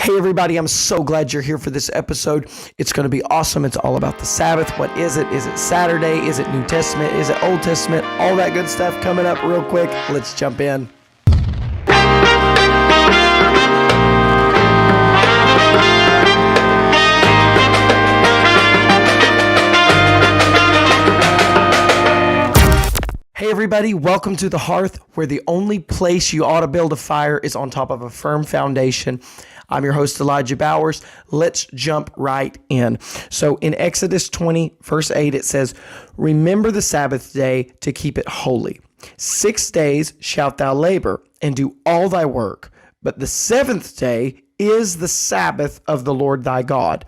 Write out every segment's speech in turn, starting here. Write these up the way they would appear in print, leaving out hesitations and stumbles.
Hey everybody, I'm so glad you're here for this episode. It's going to be awesome. It's all about the Sabbath. What is it? Is it Saturday? Is it New Testament? Is it Old Testament? All that good stuff coming up real quick. Let's jump in. Hey everybody, welcome to the Hearth, where the only place you ought to build a fire is on top of a firm foundation. I'm your host, Elijah Bowers. Let's jump right in. So in Exodus 20, verse 8, it says, "Remember the Sabbath day to keep it holy. 6 days shalt thou labor and do all thy work, but the seventh day is the Sabbath of the Lord thy God.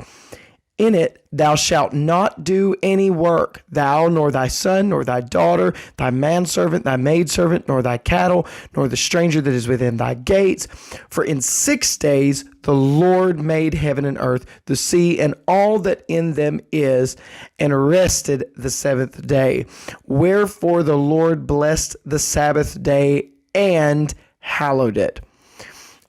In it thou shalt not do any work, thou, nor thy son, nor thy daughter, thy manservant, thy maidservant, nor thy cattle, nor the stranger that is within thy gates. For in 6 days the Lord made heaven and earth, the sea, and all that in them is, and rested the seventh day. Wherefore the Lord blessed the Sabbath day and hallowed it."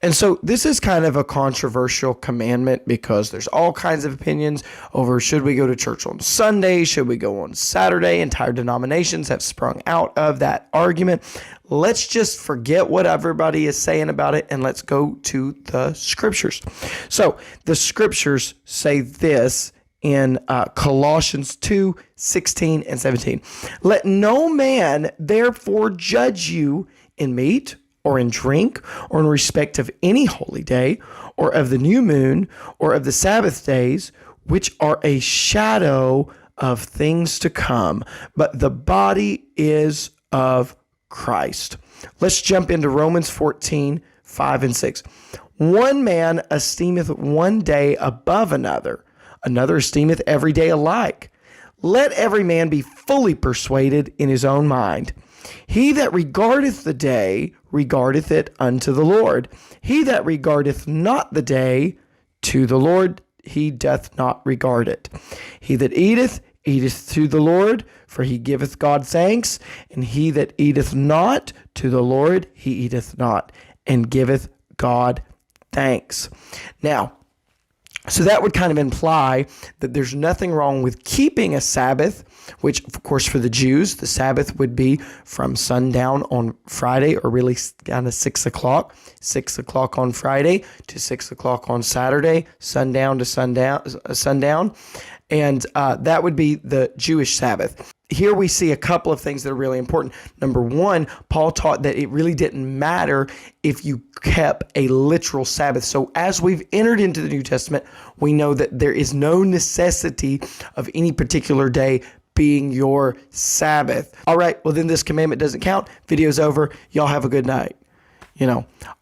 And so this is kind of a controversial commandment because there's all kinds of opinions over should we go to church on Sunday, should we go on Saturday. Entire denominations have sprung out of that argument. Let's just forget what everybody is saying about it and let's go to the scriptures. So the scriptures say this in Colossians 2, 16 and 17. "Let no man therefore judge you in meat or in drink, or in respect of any holy day, or of the new moon, or of the Sabbath days, which are a shadow of things to come, but the body is of Christ." Let's jump into Romans 14, 5 and 6. "One man esteemeth one day above another, another esteemeth every day alike. Let every man be fully persuaded in his own mind. He that regardeth the day regardeth it unto the Lord. He that regardeth not the day to the Lord, he doth not regard it. He that eateth, eateth to the Lord, for he giveth God thanks. And he that eateth not to the Lord, he eateth not, and giveth God thanks." Now, so that would kind of imply that there's nothing wrong with keeping a Sabbath, which, of course, for the Jews, the Sabbath would be from sundown on Friday, or really kind of 6 o'clock on Friday to 6 o'clock on Saturday, sundown to sundown. And that would be the Jewish Sabbath. Here we see a couple of things that are really important. Number one, Paul taught that it really didn't matter if you kept a literal Sabbath. So as we've entered into the New Testament, we know that there is no necessity of any particular day being your Sabbath. All right, well then this commandment doesn't count. Video's over. Y'all have a good night.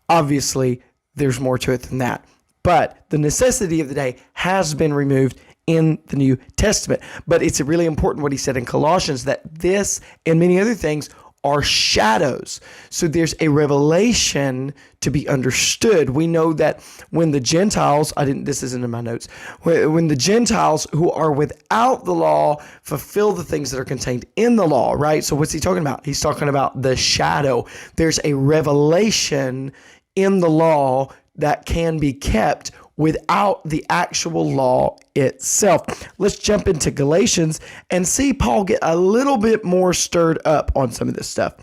Obviously there's more to it than that. But the necessity of the day has been removed in the New Testament. But it's really important what he said in Colossians, that this and many other things are shadows. So there's a revelation to be understood. We know that when the Gentiles, this isn't in my notes, when the Gentiles who are without the law fulfill the things that are contained in the law, right? So what's he talking about? He's talking about the shadow. There's a revelation in the law that can be kept without the actual law itself. Let's jump into Galatians and see Paul get a little bit more stirred up on some of this stuff.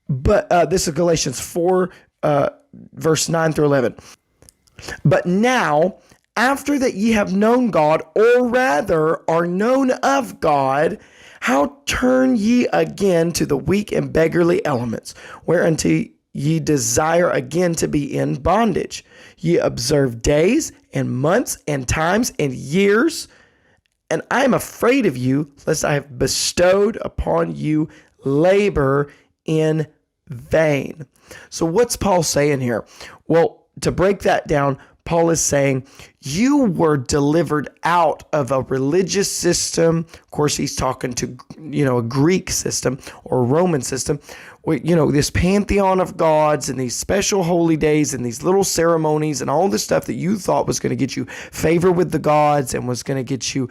But this is Galatians 4, verse 9 through 11. "But now, after that ye have known God, or rather are known of God, how turn ye again to the weak and beggarly elements, whereunto ye desire again to be in bondage? Ye observe days and months and times and years, and I am afraid of you, lest I have bestowed upon you labor in vain." So what's Paul saying here? Well, to break that down, Paul is saying you were delivered out of a religious system. Of course, he's talking to, a Greek system or Roman system this pantheon of gods and these special holy days and these little ceremonies and all this stuff that you thought was going to get you favor with the gods and was going to get you,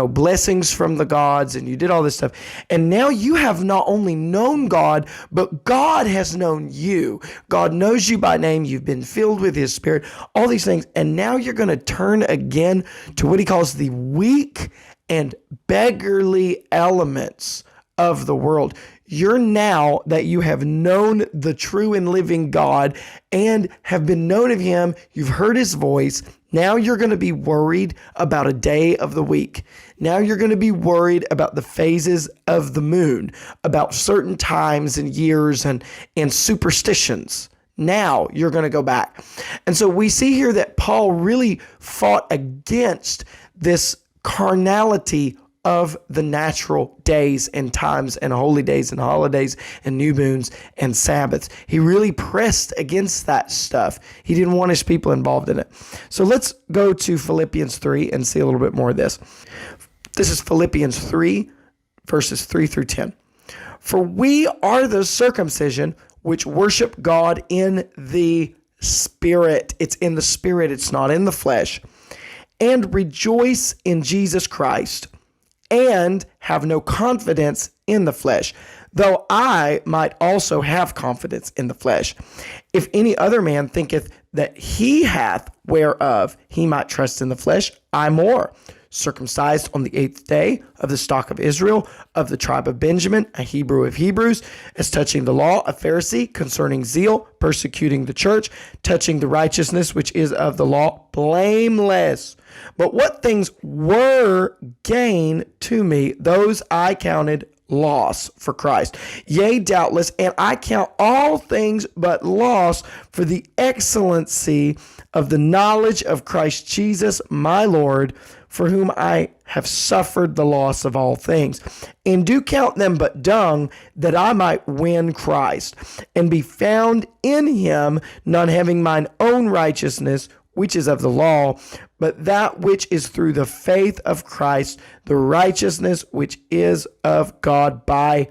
blessings from the gods, and you did all this stuff. And now you have not only known God, but God has known you. God knows you by name. You've been filled with his spirit, all these things. And now you're going to turn again to what he calls the weak and beggarly elements of the world. You're, now that you have known the true and living God and have been known of him, you've heard his voice. Now you're going to be worried about a day of the week. Now you're going to be worried about the phases of the moon, about certain times and years and superstitions. Now you're going to go back. And so we see here that Paul really fought against this carnality of the natural days and times and holy days and holidays and new moons and Sabbaths. He really pressed against that stuff. He didn't want his people involved in it. So let's go to Philippians 3 and see a little bit more of this. This is Philippians 3, verses 3 through 10. For we are the circumcision which worship God in the Spirit. It's in the Spirit. It's not in the flesh. And rejoice in Jesus Christ, and have no confidence in the flesh, though I might also have confidence in the flesh. If any other man thinketh that he hath whereof he might trust in the flesh, I more. Circumcised on the 8th day, of the stock of Israel, of the tribe of Benjamin, a Hebrew of Hebrews, as touching the law, a Pharisee, concerning zeal, persecuting the church, touching the righteousness which is of the law, blameless. But what things were gain to me, those I counted loss for Christ. Yea, doubtless, and I count all things but loss for the excellency of the knowledge of Christ Jesus my Lord, for whom I have suffered the loss of all things, and do count them but dung, that I might win Christ, and be found in him, not having mine own righteousness, which is of the law, but that which is through the faith of Christ, the righteousness which is of God by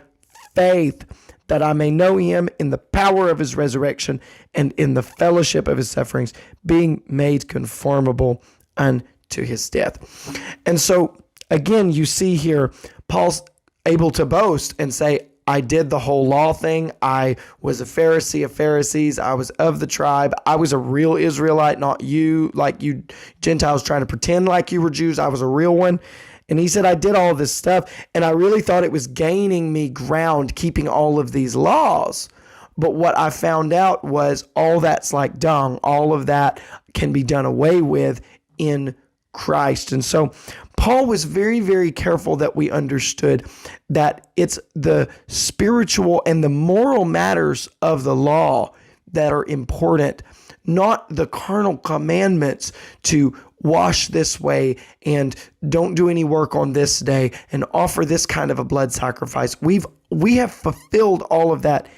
faith, that I may know him in the power of his resurrection and in the fellowship of his sufferings, being made conformable unto his death. And so, again, you see here, Paul's able to boast and say, I did the whole law thing. I was a Pharisee of Pharisees. I was of the tribe. I was a real Israelite, not you, like you Gentiles trying to pretend like you were Jews. I was a real one. And he said, I did all this stuff, and I really thought it was gaining me ground keeping all of these laws. But what I found out was all that's like dung. All of that can be done away with in Christ. And so Paul was very, very careful that we understood that it's the spiritual and the moral matters of the law that are important, not the carnal commandments to wash this way and don't do any work on this day and offer this kind of a blood sacrifice. We have fulfilled all of that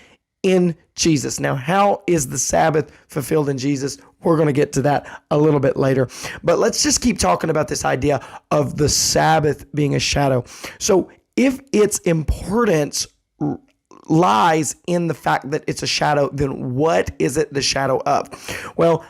in Jesus. Now, how is the Sabbath fulfilled in Jesus? We're going to get to that a little bit later. But let's just keep talking about this idea of the Sabbath being a shadow. So if its importance lies in the fact that it's a shadow, then what is it the shadow of? Well,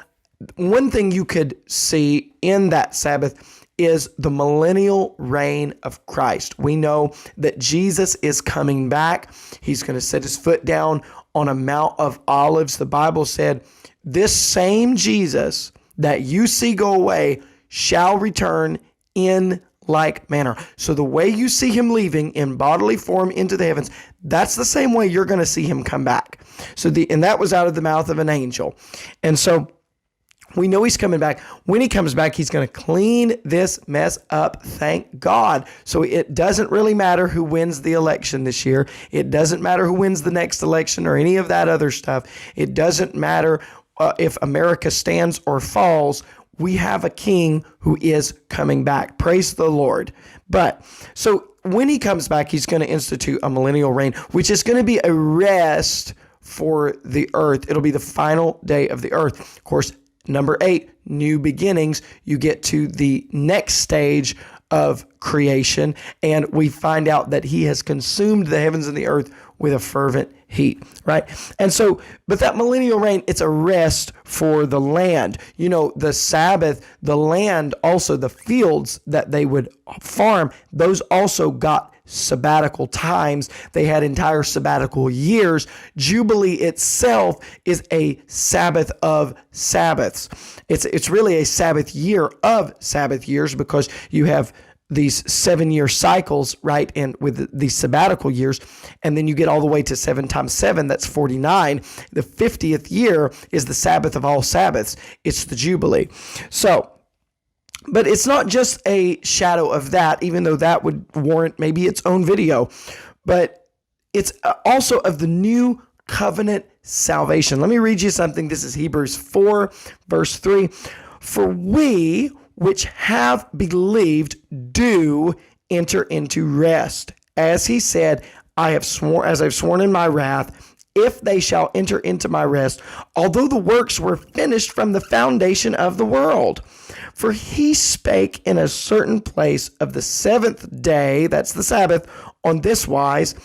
one thing you could see in that Sabbath is the millennial reign of Christ. We know that Jesus is coming back. He's going to set his foot down on a Mount of Olives. The Bible said, this same Jesus that you see go away shall return in like manner. So the way you see him leaving in bodily form into the heavens, that's the same way you're going to see him come back. And that was out of the mouth of an angel. And so we know he's coming back. When he comes back, he's going to clean this mess up. Thank God. So it doesn't really matter who wins the election this year. It doesn't matter who wins the next election or any of that other stuff. It doesn't matter if America stands or falls. We have a king who is coming back. Praise the Lord. But so when he comes back, he's going to institute a millennial reign, which is going to be a rest for the earth. It'll be the final day of the earth. Of course, number 8, new beginnings. You get to the next stage of creation, and we find out that he has consumed the heavens and the earth with a fervent heat, right? And so, but that millennial reign, it's a rest for the land. The Sabbath, the land, also the fields that they would farm, those also got sabbatical times. They had entire sabbatical years. Jubilee itself is a Sabbath of Sabbaths. It's really a Sabbath year of Sabbath years, because you have these 7-year cycles, right? And with these sabbatical years, and then you get all the way to 7 times 7, that's 49. The 50th year is the Sabbath of all Sabbaths. It's the Jubilee. So, but it's not just a shadow of that, even though that would warrant maybe its own video, but it's also of the new covenant salvation. Let me read you something. This is Hebrews 4, verse 3. For we which have believed do enter into rest. As he said, as I've sworn in my wrath, if they shall enter into my rest, although the works were finished from the foundation of the world. For he spake in a certain place of the seventh day, that's the Sabbath, on this wise,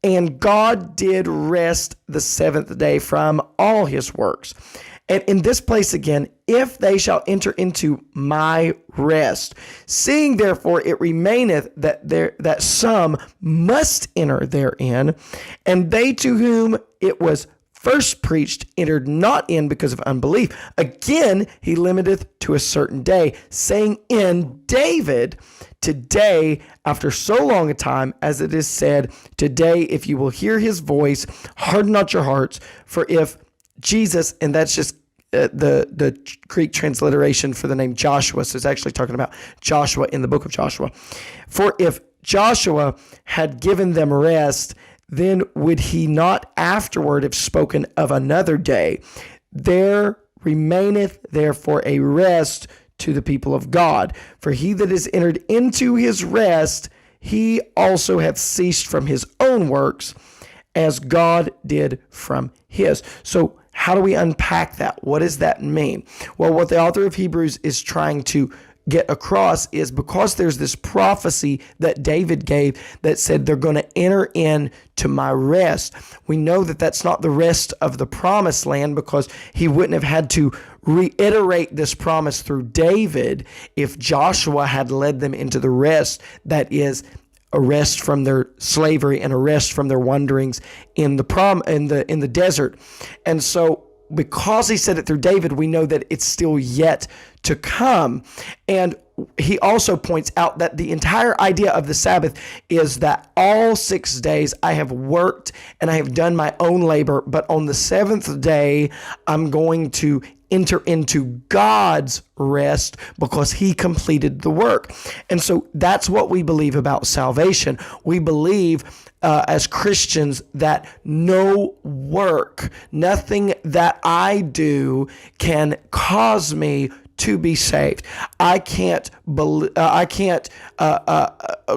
and God did rest the seventh day from all his works. And in this place again, if they shall enter into my rest, seeing therefore it remaineth that some must enter therein, and they to whom it was first preached entered not in because of unbelief. Again, he limiteth to a certain day, saying in David, today, after so long a time, as it is said, today, if you will hear his voice, harden not your hearts. For if Jesus, and that's just the Greek transliteration for the name Joshua, so it's actually talking about Joshua in the book of Joshua. For if Joshua had given them rest, then would he not afterward have spoken of another day? There remaineth therefore a rest to the people of God. For he that is entered into his rest, he also hath ceased from his own works, as God did from his. So how do we unpack that? What does that mean? Well, what the author of Hebrews is trying to get across is, because there's this prophecy that David gave that said they're going to enter in to my rest. We know that that's not the rest of the promised land, because he wouldn't have had to reiterate this promise through David if Joshua had led them into the rest that is a rest from their slavery and a rest from their wanderings in the desert. And so because he said it through David, we know that it's still yet to come. And he also points out that the entire idea of the Sabbath is that all 6 days I have worked and I have done my own labor, but on the seventh day, I'm going to enter into God's rest because he completed the work. And so that's what we believe about salvation. We believe as Christians that no work, nothing that I do can cause me to be saved. I can't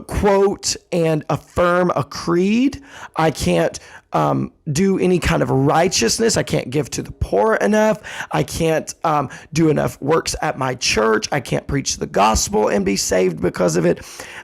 quote and affirm a creed. I can't do any kind of righteousness. I can't give to the poor enough. I can't do enough works at my church. I can't preach the gospel and be saved because of it.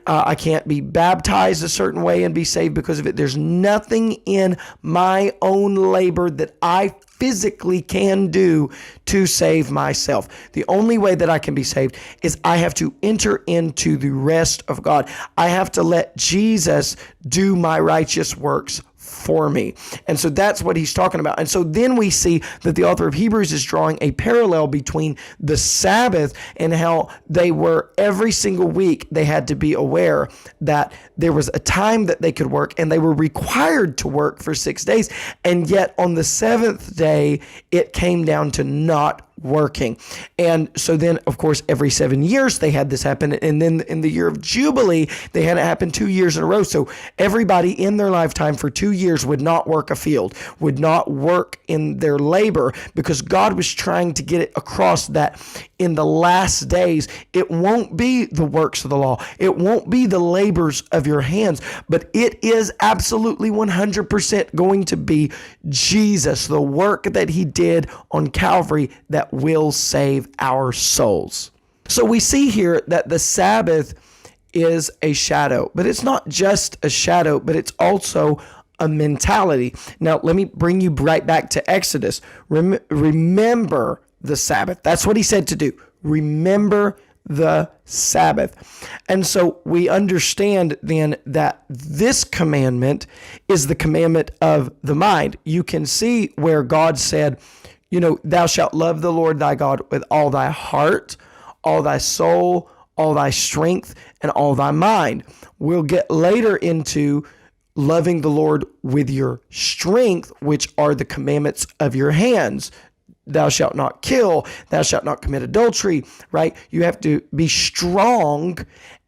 I can't be baptized a certain way and be saved because of it. There's nothing in my own labor that I physically can do to save myself. The only way that I can be saved is I have to enter into the rest of God. I have to let Jesus do my righteous works for me. And so that's what he's talking about. And so then we see that the author of Hebrews is drawing a parallel between the Sabbath and how they were every single week, they had to be aware that there was a time that they could work and they were required to work for 6 days. And yet on the seventh day, it came down to not working. And so then, of course, every 7 years they had this happen. And then in the year of Jubilee, they had it happen 2 years in a row. So everybody in their lifetime for 2 years would not work a field, would not work in their labor, because God was trying to get it across that in the last days, it won't be the works of the law. It won't be the labors of your hands, but it is absolutely 100% going to be Jesus, the work that he did on Calvary that will save our souls. So we see here that the Sabbath is a shadow, but it's not just a shadow, but it's also a mentality. Now, let me bring you right back to Exodus. Remember the Sabbath. That's what he said to do. Remember the Sabbath. And so we understand then that this commandment is the commandment of the mind. You can see where God said, thou shalt love the Lord thy God with all thy heart, all thy soul, all thy strength, and all thy mind. We'll get later into loving the Lord with your strength, which are the commandments of your hands. Thou shalt not kill, thou shalt not commit adultery, right? You have to be strong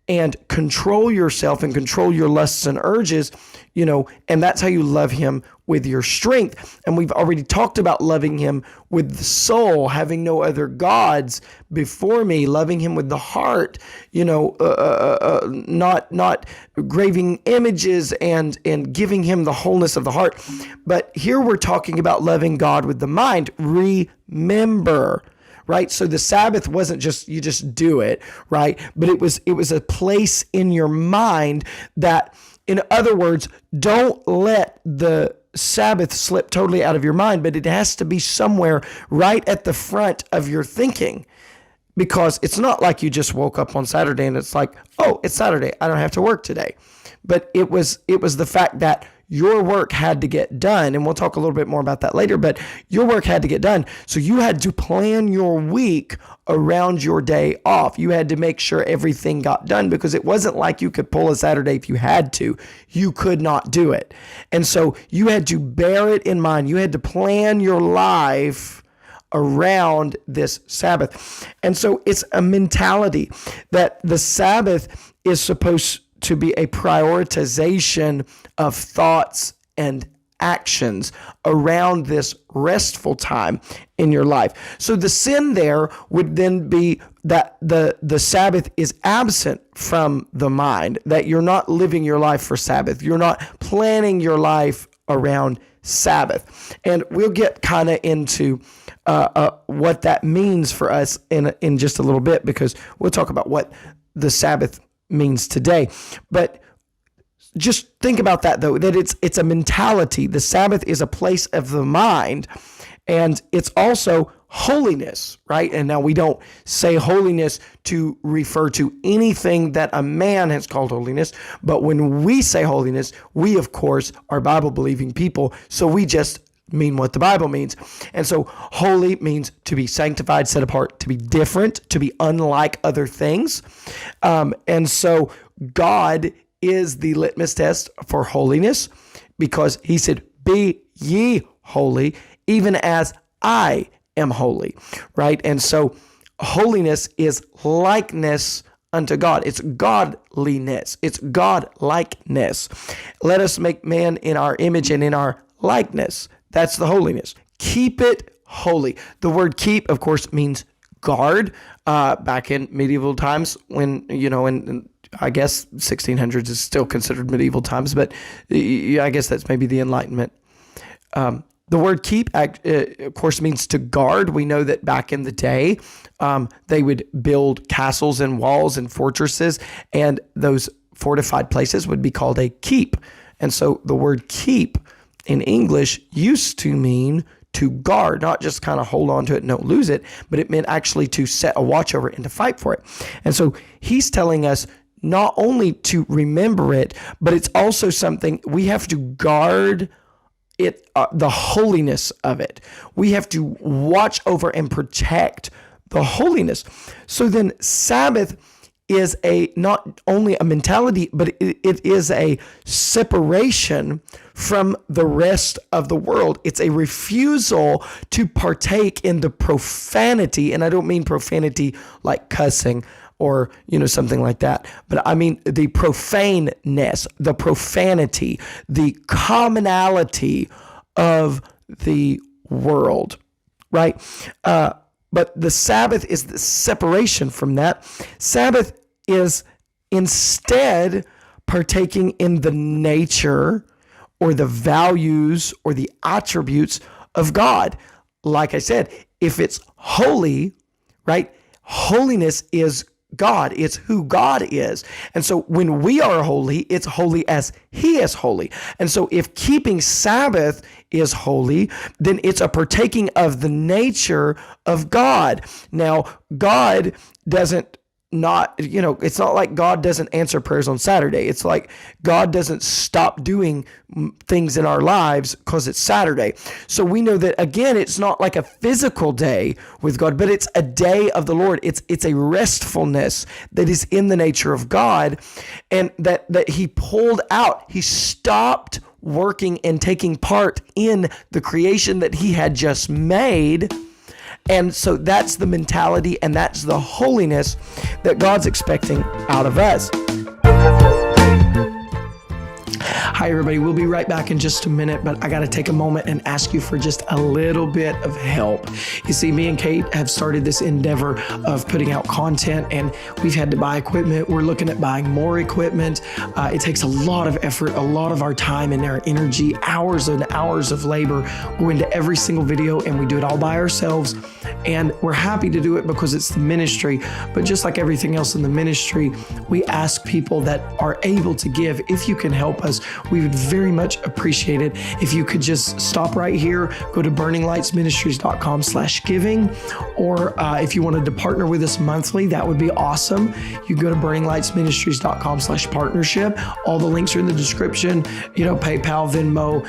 and control yourself and control your lusts and urges, and that's how you love him with your strength. And we've already talked about loving him with the soul, having no other gods before me, loving him with the heart, not graving images and giving him the wholeness of the heart. But here we're talking about loving God with the mind. Remember, right? So the Sabbath wasn't just, you just do it, right? But it was a place in your mind that, in other words, don't let the Sabbath slip totally out of your mind, but it has to be somewhere right at the front of your thinking, because it's not like you just woke up on Saturday and it's like, oh, it's Saturday, I don't have to work today. But it was the fact that your work had to get done, and we'll talk a little bit more about that later, but your work had to get done. So you had to plan your week around your day off. You had to make sure everything got done, because it wasn't like you could pull a Saturday if you had to. You could not do it. And so you had to bear it in mind. You had to plan your life around this Sabbath. And so it's a mentality that the Sabbath is supposed to be a prioritization of thoughts and actions around this restful time in your life. So the sin there would then be that the Sabbath is absent from the mind, that you're not living your life for Sabbath. You're not planning your life around Sabbath. And we'll get kind of into what that means for us in just a little bit, because we'll talk about what the Sabbath means today. But just think about that, though, that it's a mentality. The Sabbath is a place of the mind, and it's also holiness, right? And now we don't say holiness to refer to anything that a man has called holiness, but when we say holiness, we, of course, are Bible-believing people, so we just mean what the Bible means. And so holy means to be sanctified, set apart, to be different, to be unlike other things. And so God is the litmus test for holiness, because he said, be ye holy, even as I am holy, right? And so holiness is likeness unto God. It's godliness. It's God-likeness. Let us make man in our image and in our likeness. That's the holiness. Keep it holy. The word keep, of course, means guard. Back in medieval times, when, in I guess 1600s is still considered medieval times, but I guess that's maybe the Enlightenment. The word keep, of course, means to guard. We know that back in the day, they would build castles and walls and fortresses, and those fortified places would be called a keep. And so the word keep in English used to mean to guard, not just kind of hold on to it and don't lose it, but it meant actually to set a watch over it and to fight for it. And so he's telling us not only to remember it, but it's also something we have to guard it, the holiness of it. We have to watch over and protect the holiness. So then Sabbath is not only a mentality, but it is a separation from the rest of the world. It's a refusal to partake in the profanity, and I don't mean profanity like cussing or something like that, but I mean the profaneness, the profanity, the commonality of the world, right? But the Sabbath is the separation from that. Sabbath is instead partaking in the nature or the values or the attributes of God. Like I said, if it's holy, right? Holiness is God. It's who God is. And so when we are holy, it's holy as he is holy. And so if keeping Sabbath is holy, then it's a partaking of the nature of God. Now, God doesn't it's not like God doesn't answer prayers on Saturday. It's like God doesn't stop doing things in our lives because it's Saturday. So we know that, again, it's not like a physical day with God, but it's a day of the Lord. It's a restfulness that is in the nature of God, and that he pulled out. He stopped working and taking part in the creation that he had just made. And so that's the mentality, and that's the holiness that God's expecting out of us. Hi, everybody. We'll be right back in just a minute, but I got to take a moment and ask you for just a little bit of help. You see, me and Kate have started this endeavor of putting out content, and we've had to buy equipment. We're looking at buying more equipment. It takes a lot of effort, a lot of our time and our energy, hours and hours of labor go into every single video, and we do it all by ourselves. And we're happy to do it because it's the ministry. But just like everything else in the ministry, we ask people that are able to give, if you can help us, we would very much appreciate it if you could just stop right here, go to burninglightsministries.com/giving, or if you wanted to partner with us monthly, that would be awesome. You go to burninglightsministries.com/partnership. All the links are in the description, PayPal, Venmo,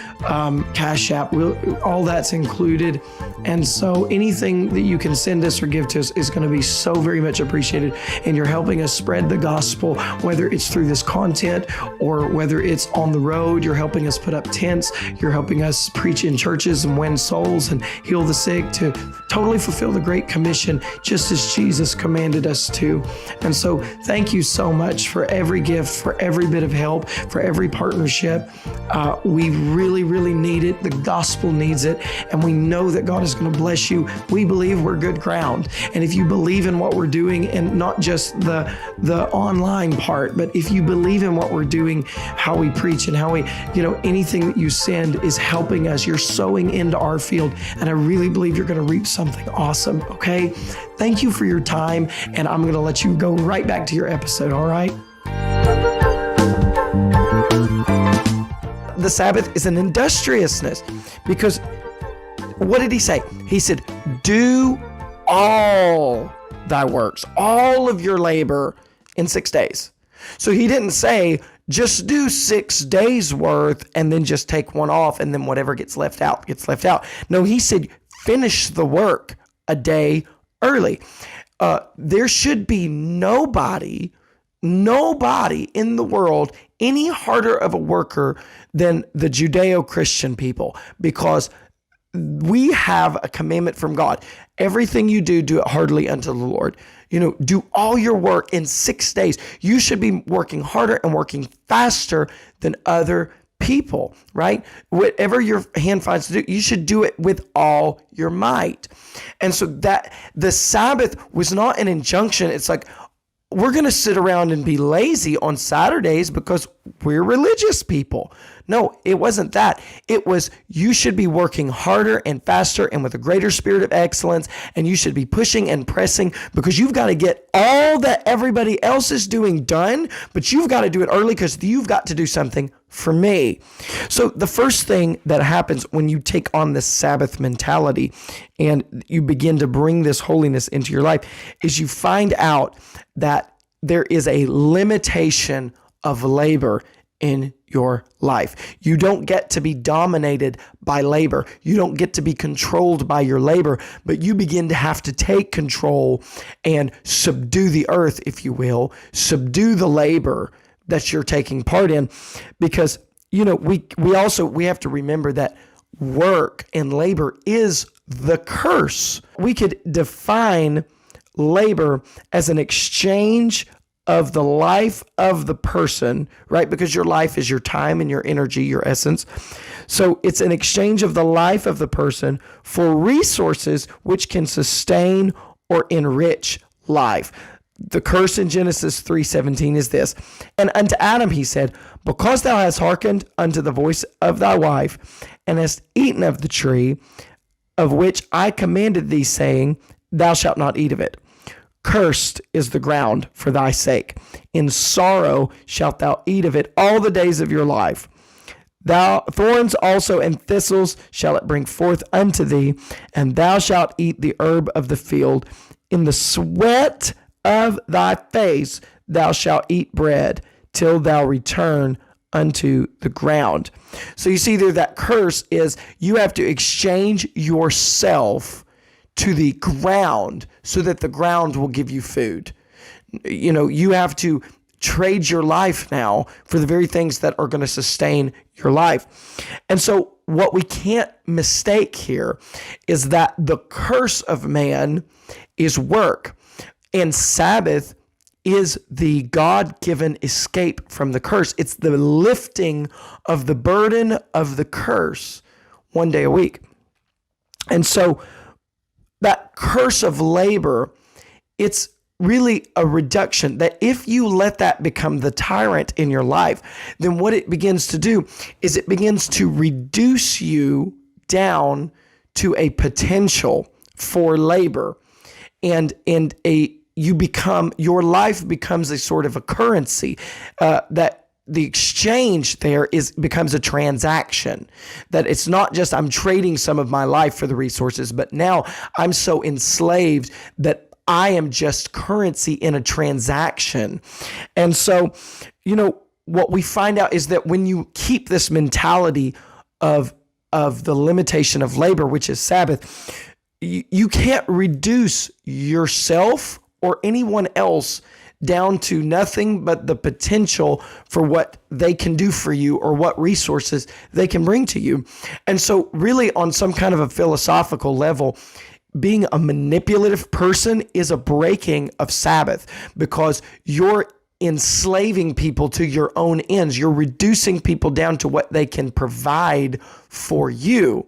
Cash App, all that's included. And so anything that you can send us or give to us is going to be so very much appreciated. And you're helping us spread the gospel, whether it's through this content or whether it's on the road. You're helping us put up tents. You're helping us preach in churches and win souls and heal the sick, to totally fulfill the Great Commission, just as Jesus commanded us to. And so thank you so much for every gift, for every bit of help, for every partnership. We really, really need it. The gospel needs it. And we know that God is going to bless you. We believe we're good ground. And if you believe in what we're doing, and not just the online part, but if you believe in what we're doing, how we preach and how we, anything that you send is helping us. You're sowing into our field. And I really believe you're going to reap something awesome. Okay. Thank you for your time. And I'm going to let you go right back to your episode. All right. The Sabbath is an industriousness, because what did he say? He said, do all thy works, all of your labor in 6 days. So he didn't say, just do 6 days worth and then just take one off, and then whatever gets left out, gets left out. No, he said, finish the work a day early. There should be nobody in the world any harder of a worker than the Judeo-Christian people, because we have a commandment from God. Everything you do, do it heartily unto the Lord. Do all your work in 6 days. You should be working harder and working faster than other people, right? Whatever your hand finds to do, you should do it with all your might. And so that the Sabbath was not an injunction. It's like, we're going to sit around and be lazy on Saturdays because we're religious people. No, it wasn't that. It was, you should be working harder and faster and with a greater spirit of excellence, and you should be pushing and pressing, because you've got to get all that everybody else is doing done, but you've got to do it early because you've got to do something for me. So the first thing that happens when you take on this Sabbath mentality and you begin to bring this holiness into your life is you find out that there is a limitation of labor in your life. You don't get to be dominated by labor. You don't get to be controlled by your labor, but you begin to have to take control and subdue the earth, if you will, subdue the labor that you're taking part in, because we have to remember that work and labor is the curse. We could define labor as an exchange of the life of the person, right? Because your life is your time and your energy, your essence. So it's an exchange of the life of the person for resources which can sustain or enrich life. The curse in Genesis 3:17 is this: and unto Adam he said, because thou hast hearkened unto the voice of thy wife, and hast eaten of the tree of which I commanded thee, saying, thou shalt not eat of it. Cursed is the ground for thy sake. In sorrow shalt thou eat of it all the days of your life. Thorns also and thistles shall it bring forth unto thee, and thou shalt eat the herb of the field. In the sweat of thy face thou shalt eat bread, till thou return unto the ground. So you see there, that curse is you have to exchange yourself to the ground so that the ground will give you food. You have to trade your life now for the very things that are going to sustain your life. And so what we can't mistake here is that the curse of man is work, and Sabbath is the God-given escape from the curse. It's the lifting of the burden of the curse one day a week. And so that curse of labor, it's really a reduction, that if you let that become the tyrant in your life, then what it begins to do is it begins to reduce you down to a potential for labor, and your life becomes a sort of a currency, that the exchange there becomes a transaction, that it's not just I'm trading some of my life for the resources, but now I'm so enslaved that I am just currency in a transaction. And so, what we find out is that when you keep this mentality of the limitation of labor, which is Sabbath, you can't reduce yourself or anyone else down to nothing but the potential for what they can do for you or what resources they can bring to you. And so really, on some kind of a philosophical level, being a manipulative person is a breaking of Sabbath, because you're enslaving people to your own ends. You're reducing people down to what they can provide for you.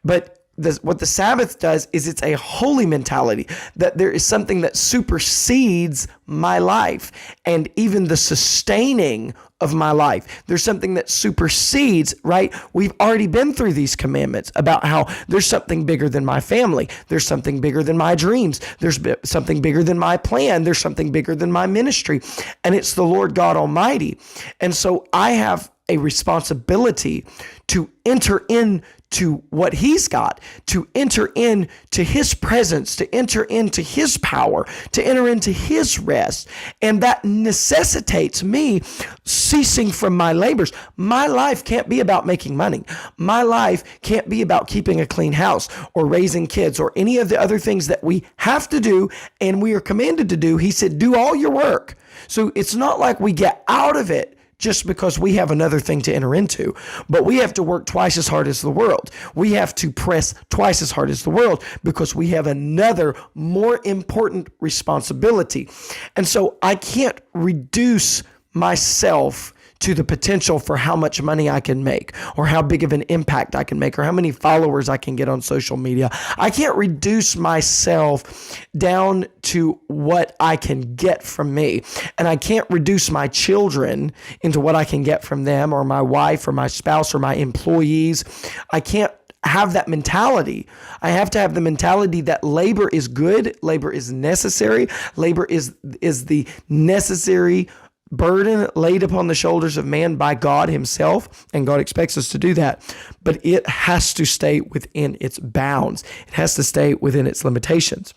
But what the Sabbath does is it's a holy mentality, that there is something that supersedes my life and even the sustaining of my life. There's something that supersedes, right? We've already been through these commandments about how there's something bigger than my family. There's something bigger than my dreams. There's something bigger than my plan. There's something bigger than my ministry. And it's the Lord God Almighty. And so I have a responsibility to enter into what He's got, to enter into His presence, to enter into His power, to enter into His rest. And that necessitates me ceasing from my labors. My life can't be about making money. My life can't be about keeping a clean house or raising kids or any of the other things that we have to do and we are commanded to do. He said, do all your work. So it's not like we get out of it just because we have another thing to enter into, but we have to work twice as hard as the world. We have to press twice as hard as the world because we have another more important responsibility. And so I can't reduce myself to the potential for how much money I can make or how big of an impact I can make or how many followers I can get on social media. I can't reduce myself down to what I can get from me. And I can't reduce my children into what I can get from them or my wife or my spouse or my employees. I can't have that mentality. I have to have the mentality that labor is good, labor is necessary, labor is the necessary burden laid upon the shoulders of man by God Himself, and God expects us to do that, but it has to stay within its bounds. It has to stay within its limitations,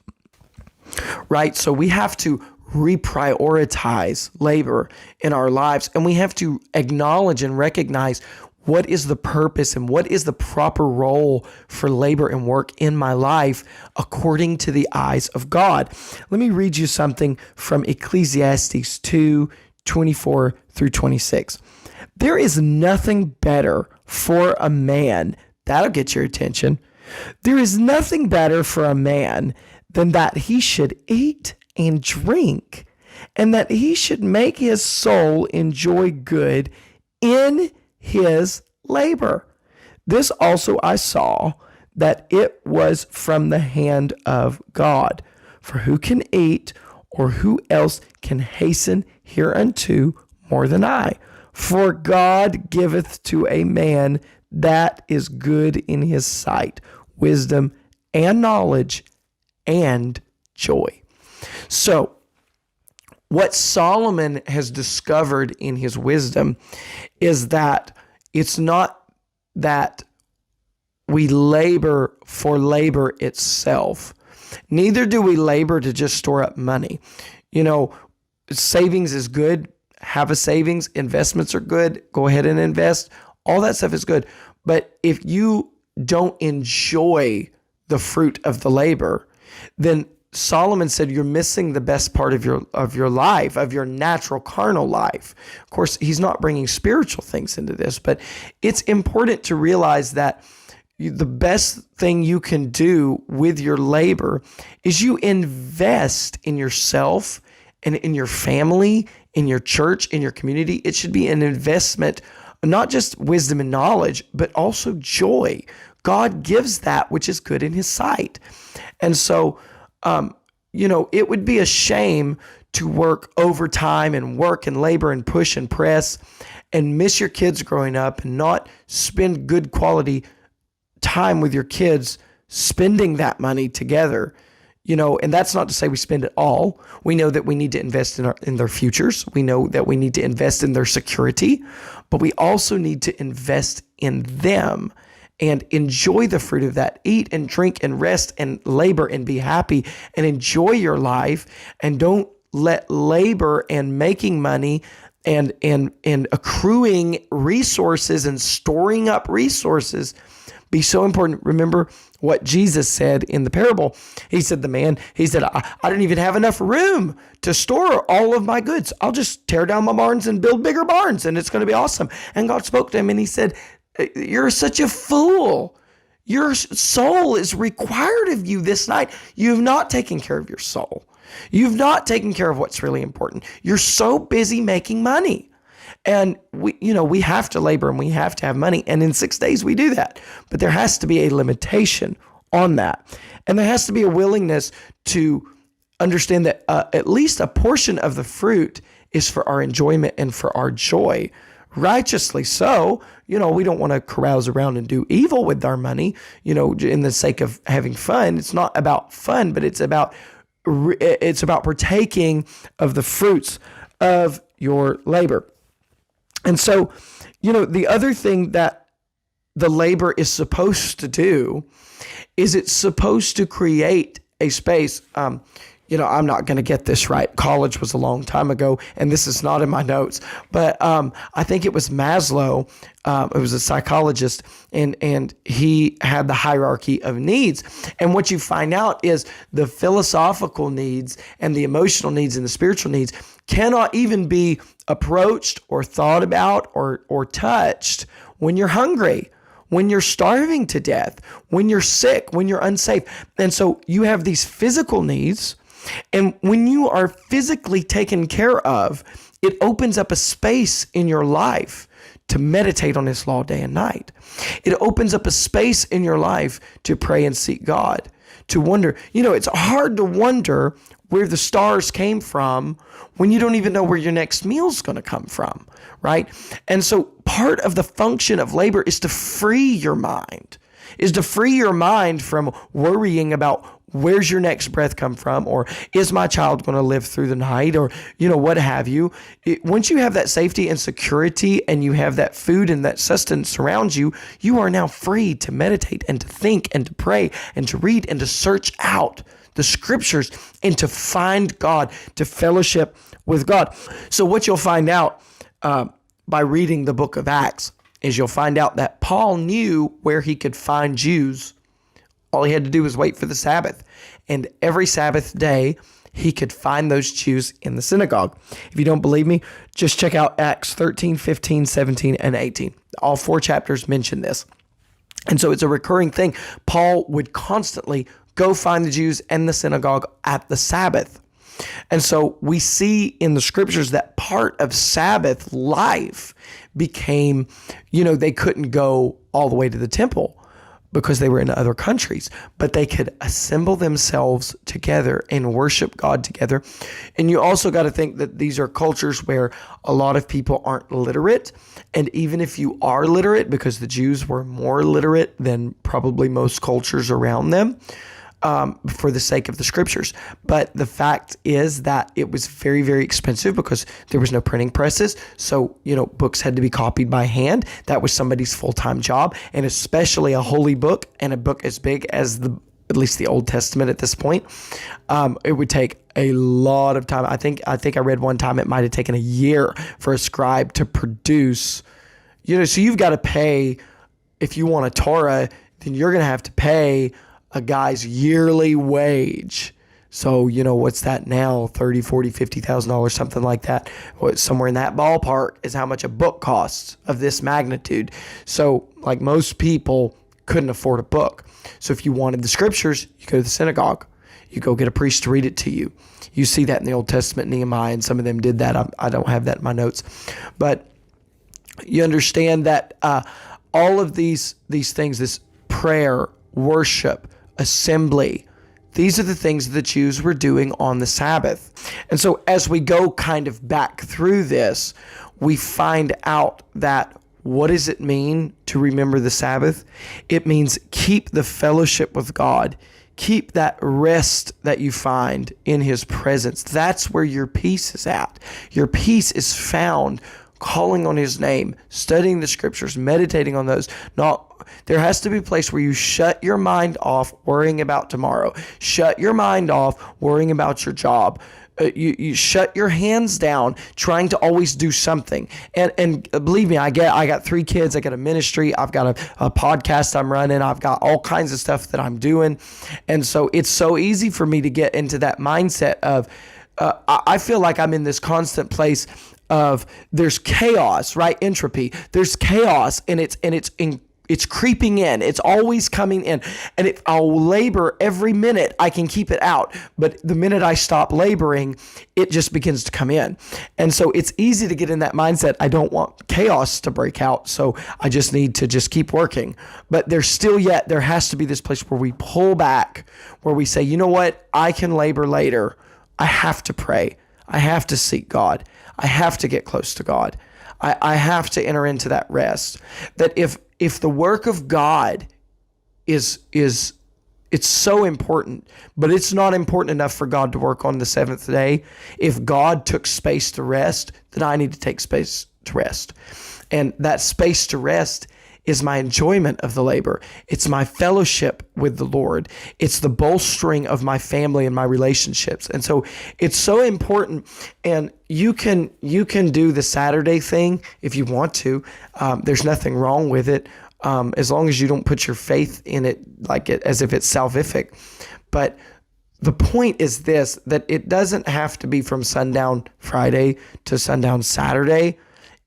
right? So we have to reprioritize labor in our lives, and we have to acknowledge and recognize what is the purpose and what is the proper role for labor and work in my life according to the eyes of God. Let me read you something from Ecclesiastes 2:24 through 26. There is nothing better for a man. That'll get your attention. There is nothing better for a man than that he should eat and drink, and that he should make his soul enjoy good in his labor. This also I saw, that it was from the hand of God. For who can eat, or who else can hasten hereunto more than I? For God giveth to a man that is good in his sight, wisdom and knowledge and joy. So what Solomon has discovered in his wisdom is that it's not that we labor for labor itself. Neither do we labor to just store up money. Savings is good. Have a savings. Investments are good. Go ahead and invest. All that stuff is good. But if you don't enjoy the fruit of the labor, then Solomon said you're missing the best part of your life, of your natural carnal life. Of course, he's not bringing spiritual things into this, but it's important to realize that the best thing you can do with your labor is you invest in yourself and in your family, in your church, in your community. It should be an investment, not just wisdom and knowledge, but also joy. God gives that which is good in his sight. And so, it would be a shame to work overtime and work and labor and push and press and miss your kids growing up and not spend good quality time with your kids spending that money together. And that's not to say we spend it all. We know that we need to invest in their futures. We know that we need to invest in their security, but we also need to invest in them and enjoy the fruit of that. Eat and drink and rest and labor and be happy and enjoy your life. And don't let labor and making money and accruing resources and storing up resources be so important. Remember what Jesus said in the parable. He said, I didn't even have enough room to store all of my goods. I'll just tear down my barns and build bigger barns, and it's going to be awesome. And God spoke to him and he said, you're such a fool. Your soul is required of you this night. You've not taken care of your soul. You've not taken care of what's really important. You're so busy making money. And we have to labor and we have to have money. And in 6 days we do that. But there has to be a limitation on that. And there has to be a willingness to understand that at least a portion of the fruit is for our enjoyment and for our joy. Righteously so. We don't want to carouse around and do evil with our money, in the sake of having fun. It's not about fun, but it's about partaking of the fruits of your labor. And so, the other thing that the labor is supposed to do is it's supposed to create a space. I'm not going to get this right. College was a long time ago, and this is not in my notes. But I think it was Maslow. It was a psychologist, and he had the hierarchy of needs. And what you find out is the philosophical needs and the emotional needs and the spiritual needs cannot even be approached or thought about or touched when you're hungry, when you're starving to death, when you're sick, when you're unsafe. And so you have these physical needs. And when you are physically taken care of, it opens up a space in your life to meditate on his law day and night. It opens up a space in your life to pray and seek God, to wonder. It's hard to wonder where the stars came from when you don't even know where your next meal's going to come from, right? And so part of the function of labor is to free your mind, from worrying about where's your next breath come from, or is my child going to live through the night, or, what have you. Once you have that safety and security and you have that food and that sustenance around you, you are now free to meditate and to think and to pray and to read and to search out the scriptures and to find God, to fellowship with God. So what you'll find out by reading the book of Acts is you'll find out that Paul knew where he could find Jews. All he had to do was wait for the Sabbath. And every Sabbath day, he could find those Jews in the synagogue. If you don't believe me, just check out Acts 13, 15, 17, and 18. All 4 chapters mention this. And so it's a recurring thing. Paul would constantly go find the Jews in the synagogue at the Sabbath. And so we see in the scriptures that part of Sabbath life became, they couldn't go all the way to the temple because they were in other countries, but they could assemble themselves together and worship God together. And you also got to think that these are cultures where a lot of people aren't literate. And even if you are literate, because the Jews were more literate than probably most cultures around them, for the sake of the scriptures. But the fact is that it was very, very expensive because there was no printing presses. So, books had to be copied by hand. That was somebody's full-time job, and especially a holy book and a book as big as at least the Old Testament at this point. It would take a lot of time. I think I read one time it might have taken a year for a scribe to produce, so you've got to pay, if you want a Torah, then you're going to have to pay a guy's yearly wage. So, what's that now? $30,000, $40,000, $50,000, something like that. Somewhere in that ballpark is how much a book costs of this magnitude. So, like most people couldn't afford a book. So if you wanted the scriptures, you go to the synagogue. You go get a priest to read it to you. You see that in the Old Testament, Nehemiah, and some of them did that. I don't have that in my notes. But you understand that all of these things, this prayer, worship, assembly, these are the things the Jews were doing on the Sabbath. And so as we go kind of back through this, we find out that what does it mean to remember the Sabbath? It means keep the fellowship with God. Keep that rest that you find in his presence. That's where your peace is at. Your peace is found calling on his name, studying the scriptures, meditating on those. There has to be a place where you shut your mind off worrying about tomorrow. Shut your mind off worrying about your job. You shut your hands down trying to always do something. And believe me, I got 3 kids. I got a ministry. I've got a podcast I'm running. I've got all kinds of stuff that I'm doing. And so it's so easy for me to get into that mindset of, I feel like I'm in this constant place of there's chaos, right? Entropy. There's chaos and it's creeping in. It's always coming in. And if I'll labor every minute, I can keep it out. But the minute I stop laboring, it just begins to come in. And so it's easy to get in that mindset. I don't want chaos to break out, so I just need to just keep working. But there has to be this place where we pull back, where we say, you know what? I can labor later. I have to pray. I have to seek God. I have to get close to God. I have to enter into that rest. That if the work of God is it's so important, but it's not important enough for God to work on the seventh day. If God took space to rest, then I need to take space to rest. And that space to rest is my enjoyment of the labor. It's my fellowship with the Lord. It's the bolstering of my family and my relationships. And so it's so important. And you can do the Saturday thing if you want to. There's nothing wrong with it, as long as you don't put your faith in it as if it's salvific. But the point is this, that it doesn't have to be from sundown Friday to sundown Saturday.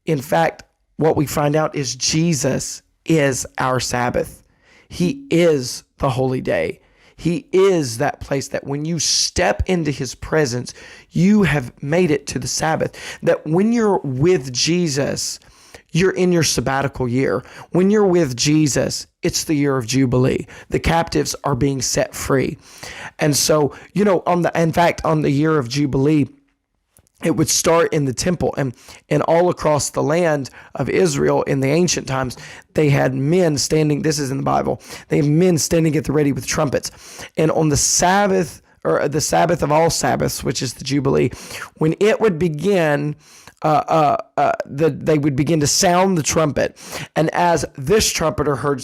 In fact, what we find out is Jesus is our Sabbath. He is the holy day. He is that place that when you step into his presence, you have made it to the Sabbath. That when you're with Jesus, you're in your sabbatical year. When you're with Jesus, it's the year of Jubilee. The captives are being set free. And so, on the year of Jubilee, it would start in the temple, and all across the land of Israel in the ancient times, they had men standing, this is in the Bible, they had men standing at the ready with trumpets. And on the Sabbath, or the Sabbath of all Sabbaths, which is the Jubilee, when it would begin, they would begin to sound the trumpet. And as this trumpeter heard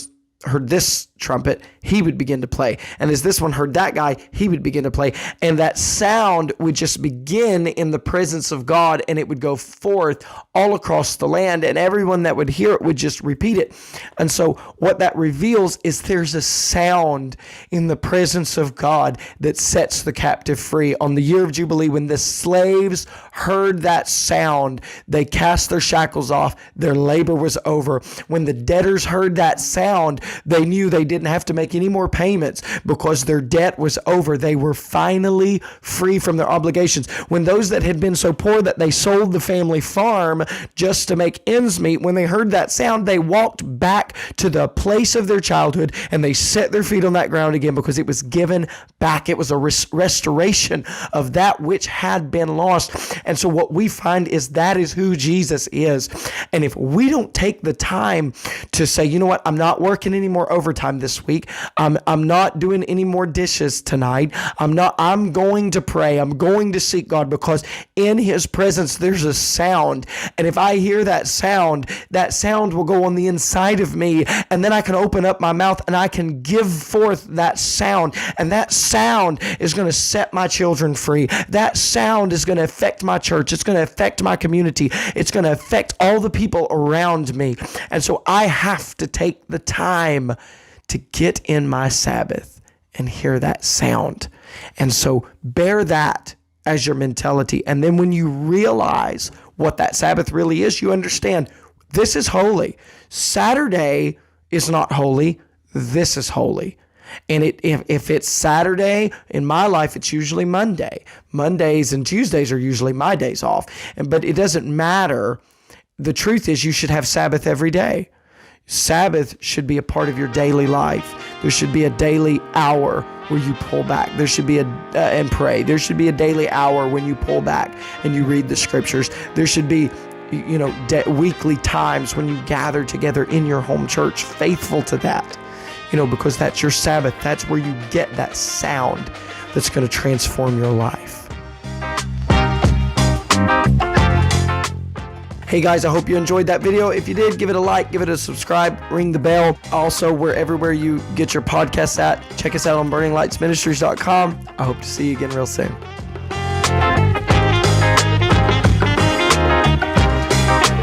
this trumpet, he would begin to play. And as this one heard that guy, he would begin to play. And that sound would just begin in the presence of God, and it would go forth all across the land, and everyone that would hear it would just repeat it. And so what that reveals is there's a sound in the presence of God that sets the captive free. On the year of Jubilee, when the slaves heard that sound, they cast their shackles off. Their labor was over. When the debtors heard that sound, they knew they didn't have to make any more payments because their debt was over. They were finally free from their obligations. When those that had been so poor that they sold the family farm just to make ends meet, when they heard that sound, they walked back to the place of their childhood and they set their feet on that ground again because it was given back. It was a restoration of that which had been lost. And so what we find is that is who Jesus is. And if we don't take the time to say, you know what, I'm not working any more overtime this week. I'm not doing any more dishes tonight. I'm going to pray. I'm going to seek God, because in his presence, there's a sound. And if I hear that sound will go on the inside of me. And then I can open up my mouth and I can give forth that sound. And that sound is going to set my children free. That sound is going to affect my church. It's going to affect my community. It's going to affect all the people around me. And so I have to take the time to get in my Sabbath and hear that sound. And so bear that as your mentality. And then when you realize what that Sabbath really is, you understand this is holy. Saturday is not holy. This is holy. And if it's Saturday, in my life, it's usually Monday. Mondays and Tuesdays are usually my days off. But it doesn't matter. The truth is, you should have Sabbath every day. Sabbath should be a part of your daily life. There should be a daily hour where you pull back. There should be and pray. There should be a daily hour when you pull back and you read the scriptures. There should be, weekly times when you gather together in your home church, faithful to that. Because that's your Sabbath. That's where you get that sound that's going to transform your life. Hey guys, I hope you enjoyed that video. If you did, give it a like, give it a subscribe, ring the bell. Also, everywhere you get your podcasts at, check us out on BurningLightsMinistries.com. I hope to see you again real soon.